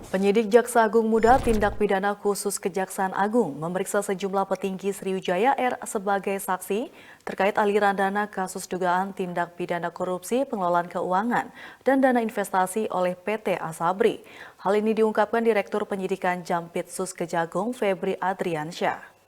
Penyidik Jaksa Agung Muda Tindak Pidana Khusus Kejaksaan Agung memeriksa sejumlah petinggi Sriwijaya Air sebagai saksi terkait aliran dana kasus dugaan tindak pidana korupsi pengelolaan keuangan dan dana investasi oleh PT Asabri. Hal ini diungkapkan Direktur Penyidikan Jampitsus Kejagung Febri Adriansyah.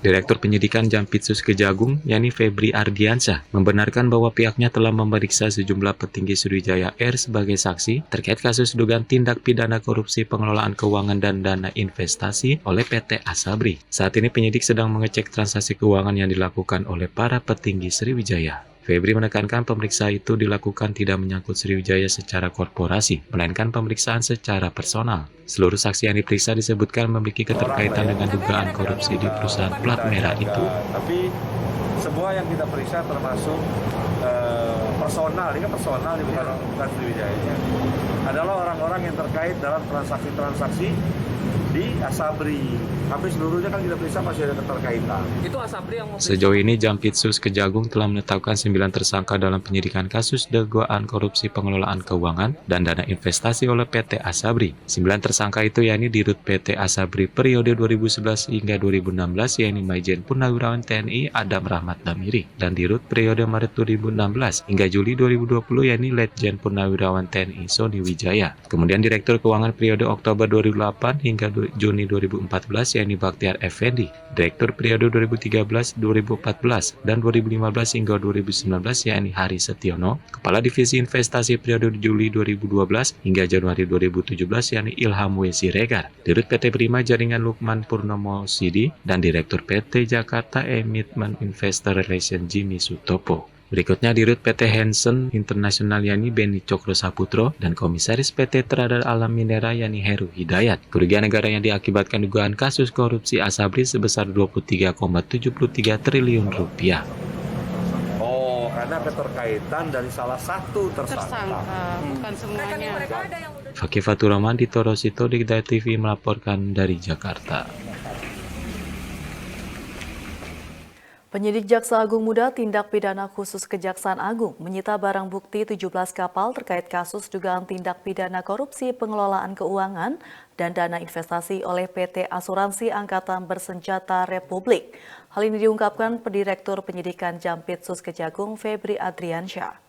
Direktur Penyidikan Jampitsus Kejagung, yakni Febri Ardiansyah, membenarkan bahwa pihaknya telah memeriksa sejumlah petinggi Sriwijaya Air sebagai saksi terkait kasus dugaan tindak pidana korupsi pengelolaan keuangan dan dana investasi oleh PT Asabri. Saat ini penyidik sedang mengecek transaksi keuangan yang dilakukan oleh para petinggi Sriwijaya. Febri menekankan pemeriksaan itu dilakukan tidak menyangkut Sriwijaya secara korporasi, melainkan pemeriksaan secara personal. Seluruh saksi yang diperiksa disebutkan memiliki keterkaitan dengan dugaan korupsi di perusahaan plat merah itu. Tapi semua yang kita periksa termasuk personal, ini kan personal, bukan Sriwijaya. Adalah orang-orang yang terkait dalam transaksi-transaksi di Asabri. Hampir seluruhnya kan kita periksa masih ada keterkaitan. Itu Asabri yang Sejauh ini Jampitsus Kejagung telah menetapkan 9 tersangka dalam penyidikan kasus dugaan korupsi pengelolaan keuangan dan dana investasi oleh PT Asabri. 9 tersangka itu yakni Dirut PT Asabri periode 2011 hingga 2016 yakni Maijen Purnawirawan TNI Adam Rahmat Damiri dan Dirut periode Maret 2016 hingga Juli 2020 yakni Letjen Purnawirawan TNI Sony Wijaya. Kemudian Direktur Keuangan periode Oktober 2008 hingga Juni 2014 yakni Bakhtiar Effendi, Direktur periode 2013-2014 dan 2015 hingga 2019 yakni Hari Setiono, Kepala Divisi Investasi periode Juli 2012 hingga Januari 2017 yakni Ilham W. Siregar, Dirut PT Prima Jaringan Lukman Purnomo Sidi, dan Direktur PT Jakarta Emitment Investor Relation Jimmy Sutopo. Berikutnya Dirut PT Hansen Internasional yakni Beni Cokro Saputro dan Komisaris PT Trada Alam Minera yakni Heru Hidayat. Kerugian negara yang diakibatkan dugaan kasus korupsi Asabri sebesar 23,73 triliun rupiah. Oh, karena keterkaitan dari salah satu tersangka. bukan semuanya. Fakih Fatur Rahman di Torosito Digda TV melaporkan dari Jakarta. Penyidik Jaksa Agung Muda Tindak Pidana Khusus Kejaksaan Agung menyita barang bukti 17 kapal terkait kasus dugaan tindak pidana korupsi pengelolaan keuangan dan dana investasi oleh PT Asuransi Angkatan Bersenjata Republik. Hal ini diungkapkan Direktur Penyidikan Jampitsus Kejagung Febri Adriansyah.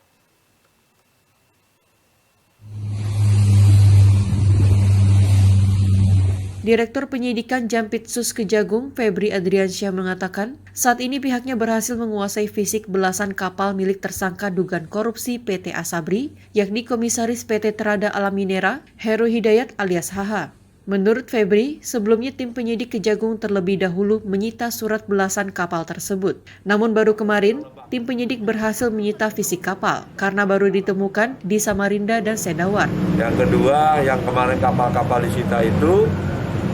Direktur Penyidikan Jampitsus Kejagung Febri Adriansyah mengatakan, saat ini pihaknya berhasil menguasai fisik belasan kapal milik tersangka dugaan korupsi PT Asabri, yakni Komisaris PT Trada Alam Minera, Heru Hidayat alias HH. Menurut Febri, sebelumnya tim penyidik Kejagung terlebih dahulu menyita surat belasan kapal tersebut. Namun baru kemarin, tim penyidik berhasil menyita fisik kapal karena baru ditemukan di Samarinda dan Sendawar. Yang kedua, yang kemarin kapal-kapal disita itu,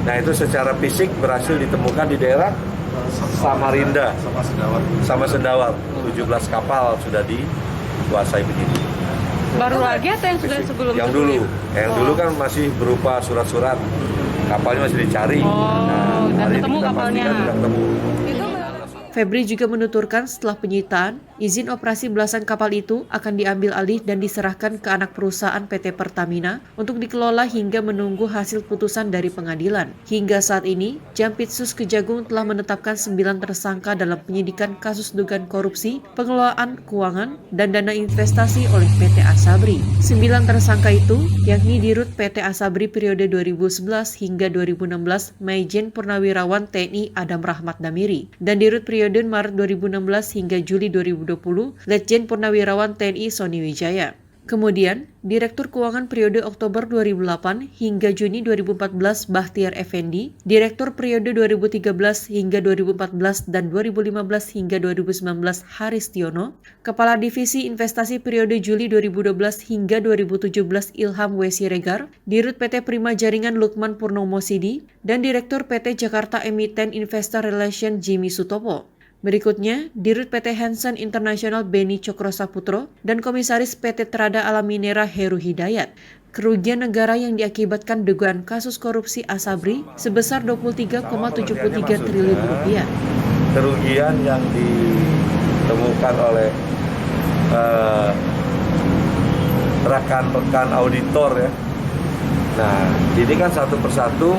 nah itu secara fisik berhasil ditemukan di daerah Samarinda sama Sendawar. 17 kapal sudah dikuasai penyidik. Baru lagi atau yang sudah sebelum? Yang dulu, dulu kan masih berupa surat-surat, kapalnya masih dicari. Dan ketemu kapalnya. Sudah ketemu. Febri juga menuturkan setelah penyitaan, izin operasi belasan kapal itu akan diambil alih dan diserahkan ke anak perusahaan PT Pertamina untuk dikelola hingga menunggu hasil putusan dari pengadilan. Hingga saat ini, Jampitsus Kejagung telah menetapkan 9 tersangka dalam penyidikan kasus dugaan korupsi, pengelolaan keuangan, dan dana investasi oleh PT Asabri. 9 tersangka itu, yakni Dirut PT Asabri periode 2011 hingga 2016 Maijen Purnawirawan TNI Adam Rahmat Damiri, dan Dirut periode Maret 2016 hingga Juli 2020, Letjen Purnawirawan TNI Sony Wijaya. Kemudian, Direktur Keuangan periode Oktober 2008 hingga Juni 2014 Bakhtiar Effendi, Direktur periode 2013 hingga 2014 dan 2015 hingga 2019 Hari Setiono, Kepala Divisi Investasi periode Juli 2012 hingga 2017 Ilham W. Siregar, Dirut PT Prima Jaringan Lukman Purnomo Sidi, dan Direktur PT Jakarta Emitment Investor Relation Jimmy Sutopo. Berikutnya, Dirut PT Hansen Internasional Beni Cokro Saputro dan Komisaris PT Trada Alam Minera Heru Hidayat. Kerugian negara yang diakibatkan dugaan kasus korupsi Asabri sebesar 23,73 triliun rupiah. Kerugian yang ditemukan oleh rekan-rekan auditor ya. Nah, ini kan satu persatu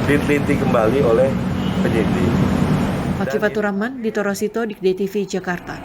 diteliti kembali oleh penyidik. Fathur Rahman, Dito Rosito, Dikday TV, Jakarta.